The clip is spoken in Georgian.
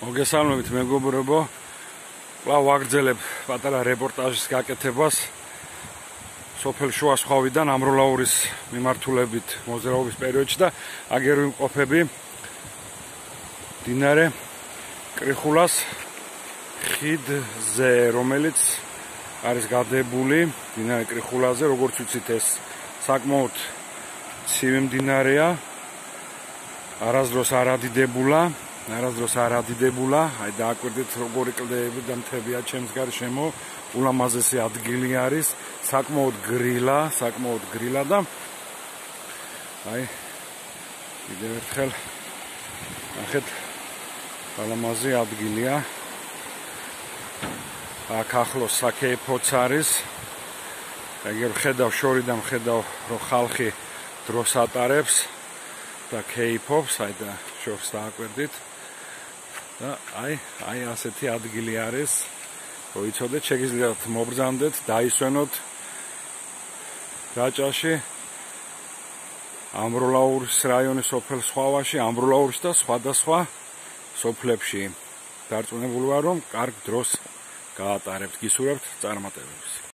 მოგესალმებით მეგობრებო. კვლავ ვაგრძელებ პატარა რეპორტაჟის გაკეთებას სოფელ შუა სხვავიდან ამროლაურის მიმართულებით მოძრაობის პერიოდში და აგერ ვიმყოფები მდინარე კრიხულას ხიდზე, რომელიც არის გადებული მდინარე კრიხულაზე, როგორც ვიცით, ეს საკმაოდ ცივი მდინარეა, არასდროს არ ადიდებულა, აი დააკვირდით როგორი კლდეები და მთებია ჩემს გარშემო, ულამაზესი ადგილი არის, საკმაოდ გრილა და აი კიდევ ერთხელ ნახეთ ულამაზი ადგილია. აქ ახლოს საკეიფოც არის. ეგერ ხედავ შორიდან რომ ხალხი დროს ატარებს და კეიფობს, აი და შორს დააკვირდით. და აი ასეთი ადგილი არის. რო იცოდეთ, შეგიძლიათ მობრძანდეთ, დაისვენოთ რაჭაში, ამროლაურის რაიონის სოფელ სხვავაში, ამროლაურში და სხვადასხვა სოფლებში. დარწმუნებული ვარ, რომ კარგ დროს გაატარებთ, გისურვებთ წარმატებებს.